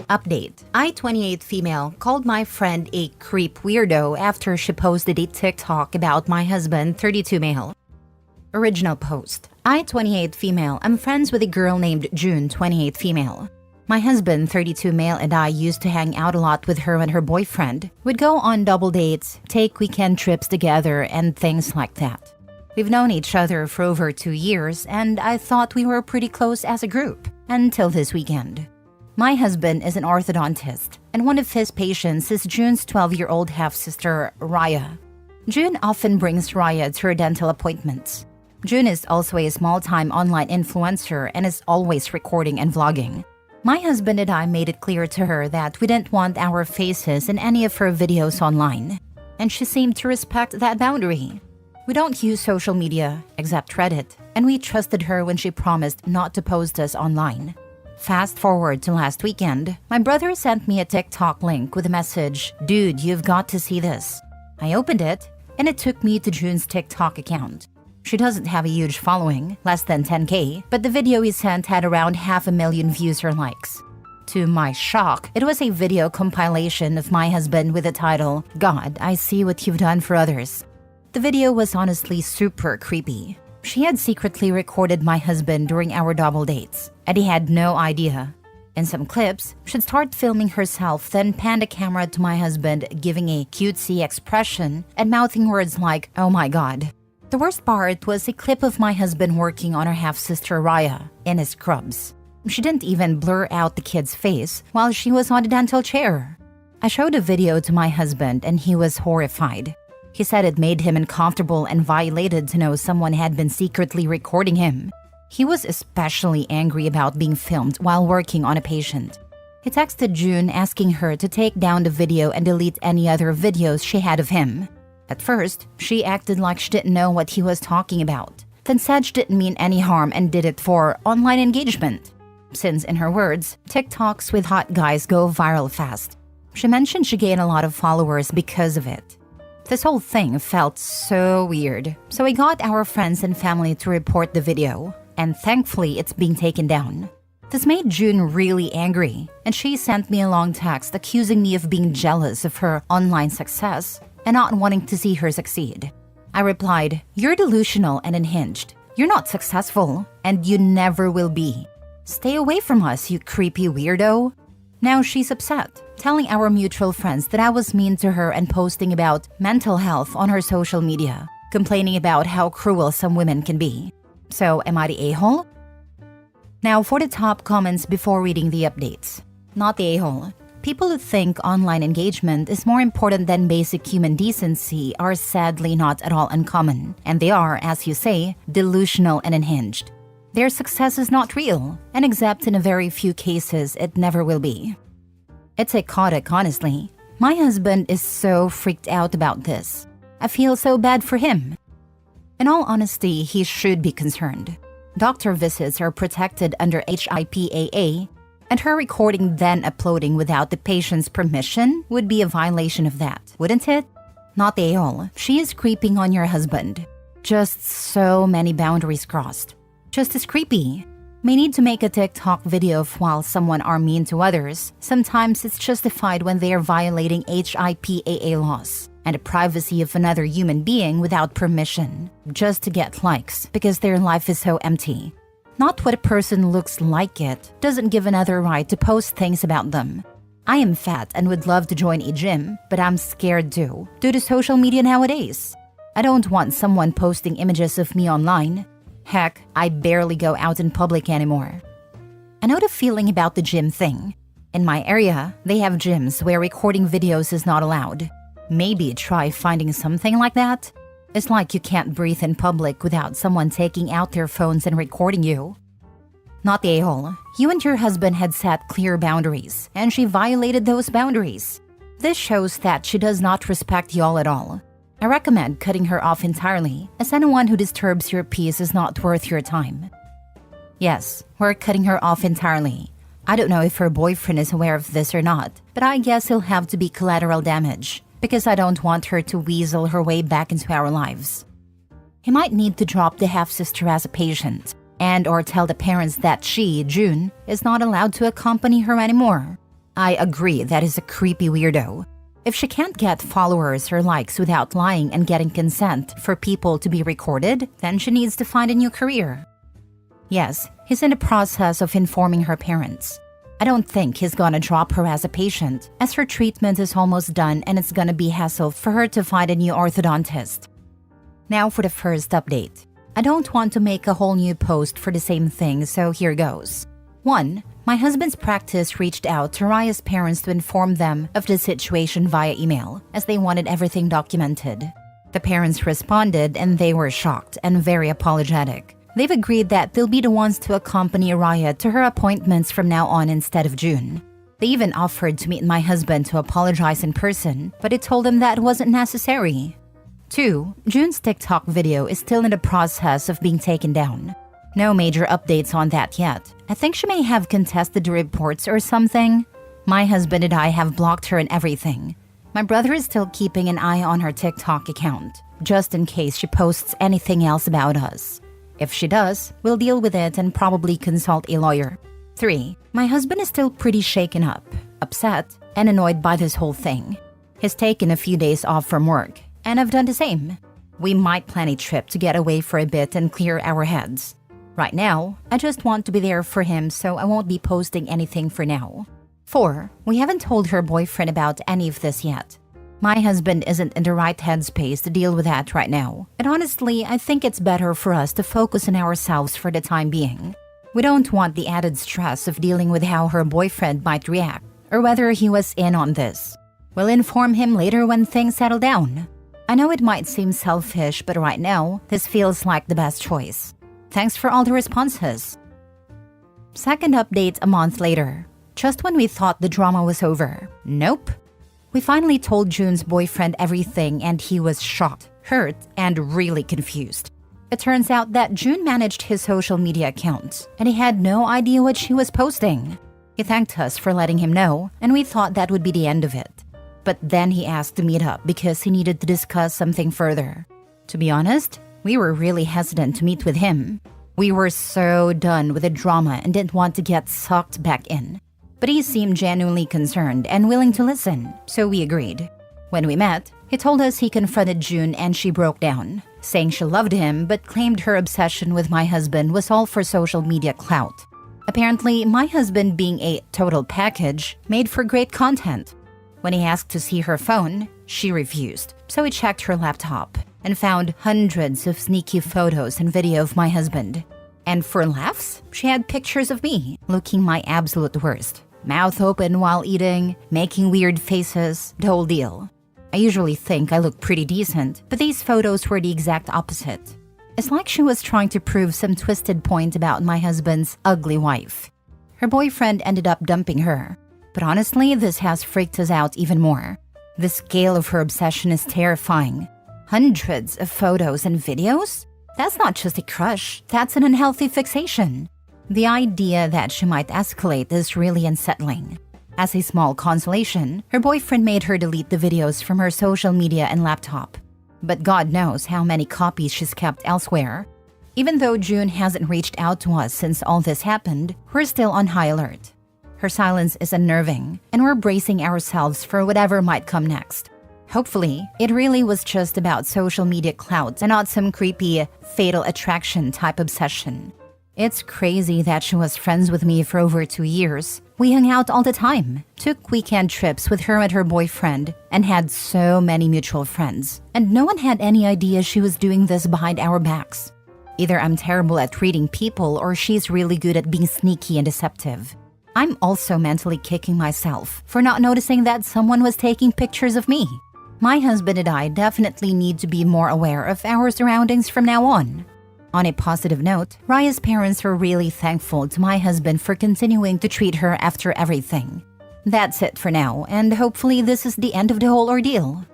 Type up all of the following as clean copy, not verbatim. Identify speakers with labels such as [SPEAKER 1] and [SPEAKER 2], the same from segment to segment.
[SPEAKER 1] Update. I, 28 female, called my friend a creep weirdo after she posted a TikTok about my husband, 32 male. Original post. I, 28 female, am friends with a girl named June, 28 female. My husband, 32 male, and I used to hang out a lot with her and her boyfriend. We'd go on double dates, take weekend trips together, and things like that. We've known each other for over 2 years, and I thought we were pretty close as a group, until this weekend. My husband is an orthodontist, and one of his patients is June's 12-year-old half-sister, Raya. June often brings Raya to her dental appointments. June is also a small-time online influencer and is always recording and vlogging. My husband and I made it clear to her that we didn't want our faces in any of her videos online, and she seemed to respect that boundary. We don't use social media, except Reddit, and we trusted her when she promised not to post us online. Fast forward to last weekend, my brother sent me a TikTok link with a message, "Dude, you've got to see this." I opened it, and it took me to June's TikTok account. She doesn't have a huge following, less than 10K, but the video he sent had around 500,000 views or likes. To my shock, it was a video compilation of my husband with the title, "God, I see what you've done for others." The video was honestly super creepy. She had secretly recorded my husband during our double dates, and he had no idea. In some clips, she'd start filming herself, then pan the camera to my husband giving a cutesy expression and mouthing words like, "Oh my God." The worst part was a clip of my husband working on her half-sister Raya in his scrubs. She didn't even blur out the kid's face while she was on the dental chair. I showed a video to my husband and he was horrified. He said it made him uncomfortable and violated to know someone had been secretly recording him. He was especially angry about being filmed while working on a patient. He texted June asking her to take down the video and delete any other videos she had of him. At first, she acted like she didn't know what he was talking about, then said she didn't mean any harm and did it for online engagement. Since, in her words, TikToks with hot guys go viral fast. She mentioned she gained a lot of followers because of it. This whole thing felt so weird, so we got our friends and family to report the video, and thankfully it's being taken down. This made June really angry, and she sent me a long text accusing me of being jealous of her online success and not wanting to see her succeed. I replied, "You're delusional and unhinged. You're not successful, and you never will be. Stay away from us, you creepy weirdo." Now she's upset, telling our mutual friends that I was mean to her and posting about mental health on her social media, complaining about how cruel some women can be. So, am I the a-hole? Now for the top comments before reading the updates. Not the a-hole. People who think online engagement is more important than basic human decency are sadly not at all uncommon, and they are, as you say, delusional and unhinged. Their success is not real, and except in a very few cases, it never will be. It's psychotic, honestly. My husband is so freaked out about this. I feel so bad for him. In all honesty, he should be concerned. Doctor visits are protected under AITA, and her recording then uploading without the patient's permission would be a violation of that, wouldn't it? Not the a-hole. She is creeping on your husband. Just so many boundaries crossed. Just as creepy. May need to make a TikTok video of while someone are mean to others. Sometimes it's justified when they are violating HIPAA laws and the privacy of another human being without permission, just to get likes because their life is so empty. Not what a person looks like it doesn't give another right to post things about them. I am fat and would love to join a gym, but I'm scared too, due to social media nowadays. I don't want someone posting images of me online. Heck, I barely go out in public anymore. I know the feeling about the gym thing. In my area, they have gyms where recording videos is not allowed. Maybe try finding something like that. It's like you can't breathe in public without someone taking out their phones and recording you. Not the a-hole. You and your husband had set clear boundaries, and she violated those boundaries. This shows that she does not respect y'all at all. I recommend cutting her off entirely, as anyone who disturbs your peace is not worth your time. Yes, we're cutting her off entirely. I don't know if her boyfriend is aware of this or not, but I guess he'll have to be collateral damage, because I don't want her to weasel her way back into our lives. He might need to drop the half-sister as a patient, and or tell the parents that she, June, is not allowed to accompany her anymore. I agree that is a creepy weirdo. If she can't get followers or likes without lying and getting consent for people to be recorded, then she needs to find a new career. Yes, he's in the process of informing her parents. I don't think he's gonna drop her as a patient, as her treatment is almost done and it's gonna be hassle for her to find a new orthodontist. Now for the first update. I don't want to make a whole new post for the same thing, so here goes. 1. My husband's practice reached out to Raya's parents to inform them of the situation via email, as they wanted everything documented. The parents responded and they were shocked and very apologetic. They've agreed that they'll be the ones to accompany Raya to her appointments from now on instead of June. They even offered to meet my husband to apologize in person, but I told him that wasn't necessary. 2. June's TikTok video is still in the process of being taken down. No major updates on that yet. I think she may have contested the reports or something. My husband and I have blocked her and everything. My brother is still keeping an eye on her TikTok account, just in case she posts anything else about us. If she does, we'll deal with it and probably consult a lawyer. 3. My husband is still pretty shaken up, upset, and annoyed by this whole thing. He's taken a few days off from work, and I've done the same. We might plan a trip to get away for a bit and clear our heads. Right now, I just want to be there for him, so I won't be posting anything for now. 4. We haven't told her boyfriend about any of this yet. My husband isn't in the right headspace to deal with that right now. And honestly, I think it's better for us to focus on ourselves for the time being. We don't want the added stress of dealing with how her boyfriend might react, or whether he was in on this. We'll inform him later when things settle down. I know it might seem selfish, but right now, this feels like the best choice. Thanks for all the responses. Second update a month later. Just when we thought the drama was over. Nope. We finally told June's boyfriend everything and he was shocked, hurt, and really confused. It turns out that June managed his social media accounts and he had no idea what she was posting. He thanked us for letting him know and we thought that would be the end of it. But then he asked to meet up because he needed to discuss something further. To be honest, we were really hesitant to meet with him. We were so done with the drama and didn't want to get sucked back in. But he seemed genuinely concerned and willing to listen, so we agreed. When we met, he told us he confronted June and she broke down, saying she loved him but claimed her obsession with my husband was all for social media clout. Apparently, my husband, being a total package, made for great content. When he asked to see her phone, she refused, so he checked her laptop and found hundreds of sneaky photos and video of my husband. And for laughs, she had pictures of me, looking my absolute worst. Mouth open while eating, making weird faces, the whole deal. I usually think I look pretty decent, but these photos were the exact opposite. It's like she was trying to prove some twisted point about my husband's ugly wife. Her boyfriend ended up dumping her. But honestly, this has freaked us out even more. The scale of her obsession is terrifying. Hundreds of photos and videos? That's not just a crush, that's an unhealthy fixation. The idea that she might escalate is really unsettling. As a small consolation, her boyfriend made her delete the videos from her social media and laptop. But God knows how many copies she's kept elsewhere. Even though June hasn't reached out to us since all this happened, we're still on high alert. Her silence is unnerving, and we're bracing ourselves for whatever might come next. Hopefully, it really was just about social media clout and not some creepy, fatal attraction type obsession. It's crazy that she was friends with me for over 2 years. We hung out all the time, took weekend trips with her and her boyfriend, and had so many mutual friends. And no one had any idea she was doing this behind our backs. Either I'm terrible at reading people or she's really good at being sneaky and deceptive. I'm also mentally kicking myself for not noticing that someone was taking pictures of me. My husband and I definitely need to be more aware of our surroundings from now on. On a positive note, Raya's parents are really thankful to my husband for continuing to treat her after everything. That's it for now, and hopefully this is the end of the whole ordeal.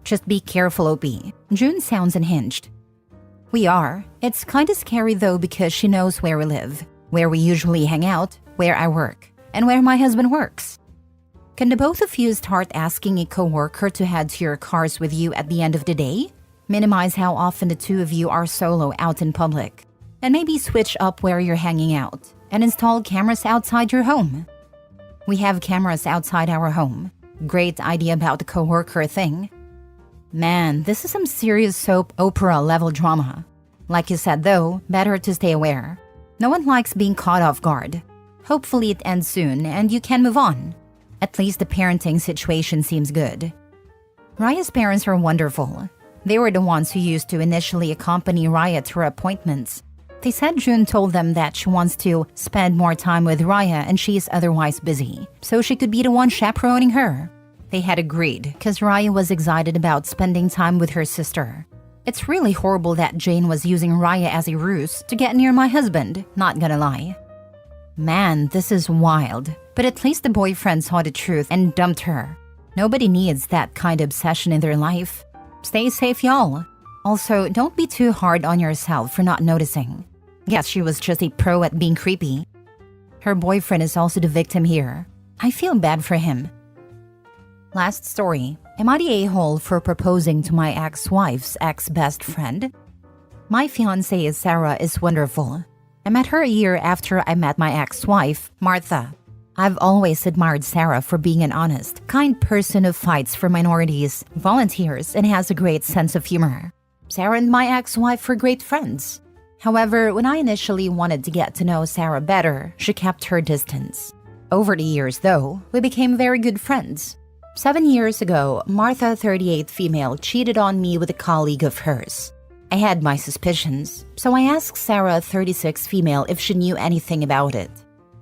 [SPEAKER 1] Just be careful, OP. June sounds unhinged. We are. It's kinda scary though because she knows where we live, where we usually hang out, where I work, and where my husband works. Can the both of you start asking a coworker to head to your cars with you at the end of the day? Minimize how often the two of you are solo out in public. And maybe switch up where you're hanging out and install cameras outside your home. We have cameras outside our home. Great idea about the coworker thing. Man, this is some serious soap opera level drama. Like you said though, better to stay aware. No one likes being caught off guard. Hopefully it ends soon and you can move on. At least the parenting situation seems good. Raya's parents are wonderful. They were the ones who used to initially accompany Raya to her appointments. They said June told them that she wants to spend more time with Raya and she is otherwise busy, so she could be the one chaperoning her. They had agreed because Raya was excited about spending time with her sister. It's really horrible that Jane was using Raya as a ruse to get near my husband, not gonna lie. Man, this is wild. But at least the boyfriend saw the truth and dumped her. Nobody needs that kind of obsession in their life. Stay safe, y'all. Also, don't be too hard on yourself for not noticing. Guess she was just a pro at being creepy. Her boyfriend is also the victim here. I feel bad for him. Last story. Am I the a-hole for proposing to my ex-wife's ex-best friend? My fiancée Sarah is wonderful. I met her a year after I met my ex-wife, Martha. I've always admired Sarah for being an honest, kind person who fights for minorities, volunteers, and has a great sense of humor. Sarah and my ex-wife were great friends. However, when I initially wanted to get to know Sarah better, she kept her distance. Over the years, though, we became very good friends. 7 years ago, Martha, 38 female, cheated on me with a colleague of hers. I had my suspicions, so I asked Sarah, 36 female, if she knew anything about it.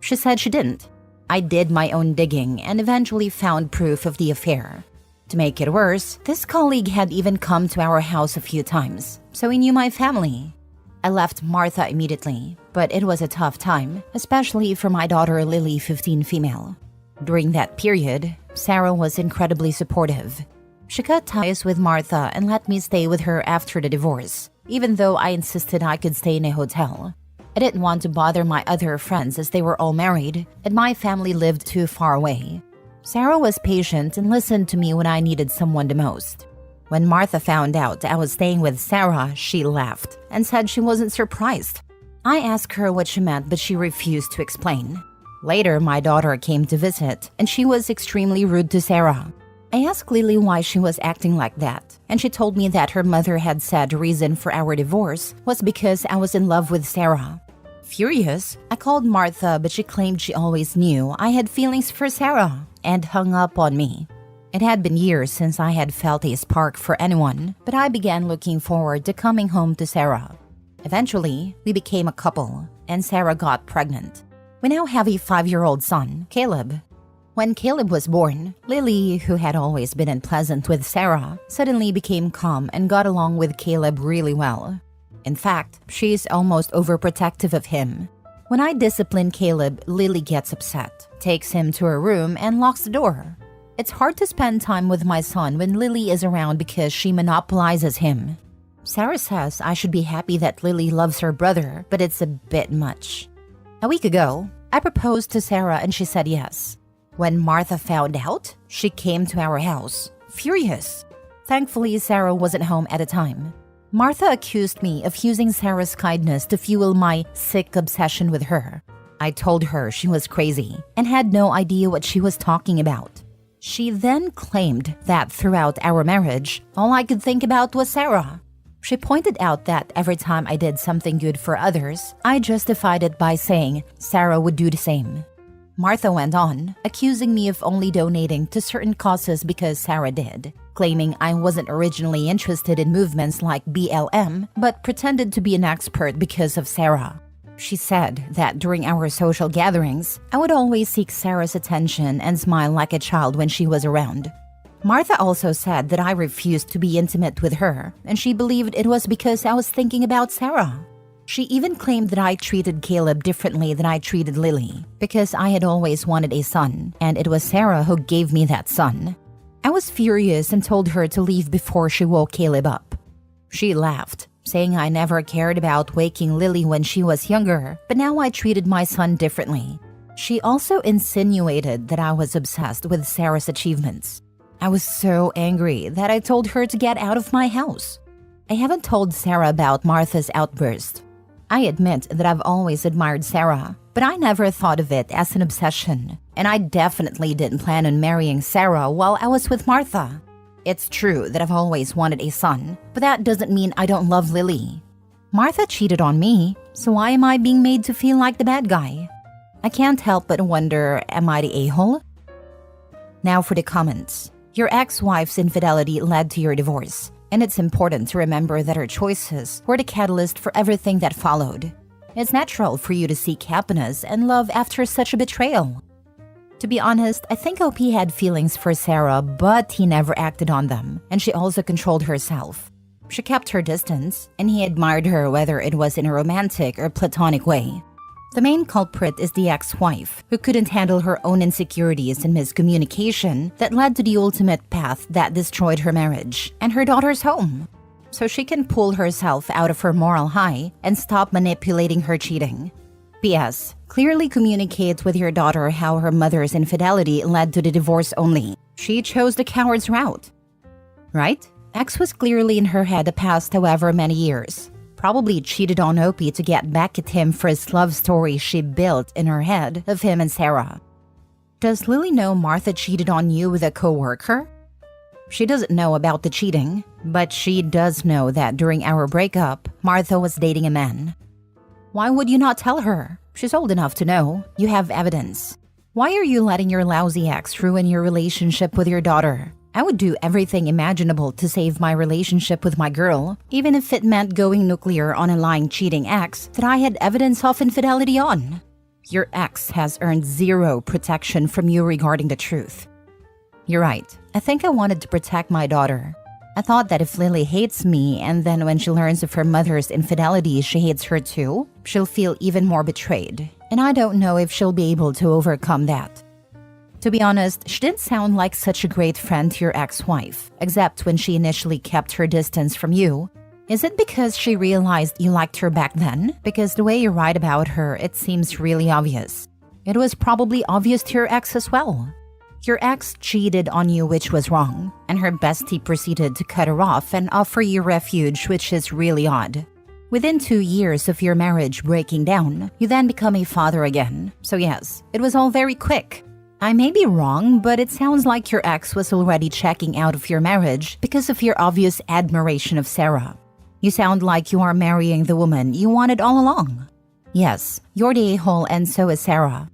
[SPEAKER 1] She said she didn't. I did my own digging and eventually found proof of the affair. To make it worse, this colleague had even come to our house a few times, so he knew my family. I left Martha immediately, but it was a tough time, especially for my daughter Lily, 15 female. During that period, Sarah was incredibly supportive. She cut ties with Martha and let me stay with her after the divorce, even though I insisted I could stay in a hotel. I didn't want to bother my other friends as they were all married, and my family lived too far away. Sarah was patient and listened to me when I needed someone the most. When Martha found out I was staying with Sarah, she laughed and said she wasn't surprised. I asked her what she meant, but she refused to explain. Later, my daughter came to visit, and she was extremely rude to Sarah. I asked Lily why she was acting like that, and she told me that her mother had said the reason for our divorce was because I was in love with Sarah. Furious, I called Martha, but she claimed she always knew I had feelings for Sarah and hung up on me. It had been years since I had felt a spark for anyone, but I began looking forward to coming home to Sarah. Eventually, we became a couple, and Sarah got pregnant. We now have a 5-year-old son, Caleb. When Caleb was born, Lily, who had always been unpleasant with Sarah, suddenly became calm and got along with Caleb really well. In fact, she's almost overprotective of him. When I discipline Caleb, Lily gets upset, takes him to her room, and locks the door. It's hard to spend time with my son when Lily is around because she monopolizes him. Sarah says I should be happy that Lily loves her brother, but it's a bit much. A week ago, I proposed to Sarah and she said yes. When Martha found out, she came to our house, furious. Thankfully, Sarah wasn't home at the time. Martha accused me of using Sarah's kindness to fuel my sick obsession with her. I told her she was crazy and had no idea what she was talking about. She then claimed that throughout our marriage, all I could think about was Sarah. She pointed out that every time I did something good for others, I justified it by saying Sarah would do the same. Martha went on, accusing me of only donating to certain causes because Sarah did, claiming I wasn't originally interested in movements like BLM, but pretended to be an expert because of Sarah. She said that during our social gatherings, I would always seek Sarah's attention and smile like a child when she was around. Martha also said that I refused to be intimate with her, and she believed it was because I was thinking about Sarah. She even claimed that I treated Caleb differently than I treated Lily, because I had always wanted a son, and it was Sarah who gave me that son. I was furious and told her to leave before she woke Caleb up. She laughed, saying I never cared about waking Lily when she was younger, but now I treated my son differently. She also insinuated that I was obsessed with Sarah's achievements. I was so angry that I told her to get out of my house. I haven't told Sarah about Martha's outburst. I admit that I've always admired Sarah, But I never thought of it as an obsession, and I definitely didn't plan on marrying Sarah while I was with Martha. It's true that I've always wanted a son, but that doesn't mean I don't love Lily. Martha cheated on me, so why am I being made to feel like the bad guy? I can't help but wonder, am I the a-hole? Now for the comments. Your ex-wife's infidelity led to your divorce, and it's important to remember that her choices were the catalyst for everything that followed. It's natural for you to seek happiness and love after such a betrayal. To be honest, I think OP had feelings for Sarah, but he never acted on them, and she also controlled herself. She kept her distance, and he admired her whether it was in a romantic or platonic way. The main culprit is the ex-wife, who couldn't handle her own insecurities and miscommunication that led to the ultimate path that destroyed her marriage and her daughter's home. So she can pull herself out of her moral high and stop manipulating her cheating. P.S. Clearly communicate with your daughter how her mother's infidelity led to the divorce only. She chose the coward's route. Right? X was clearly in her head the past however many years. Probably cheated on Opie to get back at him for his love story she built in her head of him and Sarah. Does Lily know Martha cheated on you with a co-worker? She doesn't know about the cheating, but she does know that during our breakup, Martha was dating a man. Why would you not tell her? She's old enough to know. You have evidence. Why are you letting your lousy ex ruin your relationship with your daughter? I would do everything imaginable to save my relationship with my girl, even if it meant going nuclear on a lying, cheating ex that I had evidence of infidelity on. Your ex has earned zero protection from you regarding the truth. You're right. I think I wanted to protect my daughter. I thought that if Lily hates me and then when she learns of her mother's infidelity she hates her too, she'll feel even more betrayed. And I don't know if she'll be able to overcome that. To be honest, she didn't sound like such a great friend to your ex-wife, except when she initially kept her distance from you. Is it because she realized you liked her back then? Because the way you write about her, it seems really obvious. It was probably obvious to your ex as well. Your ex cheated on you, which was wrong, and her bestie proceeded to cut her off and offer you refuge, which is really odd. Within 2 years of your marriage breaking down, you then become a father again. So yes, it was all very quick. I may be wrong, but it sounds like your ex was already checking out of your marriage because of your obvious admiration of Sarah. You sound like you are marrying the woman you wanted all along. Yes, you're the a-hole and so is Sarah.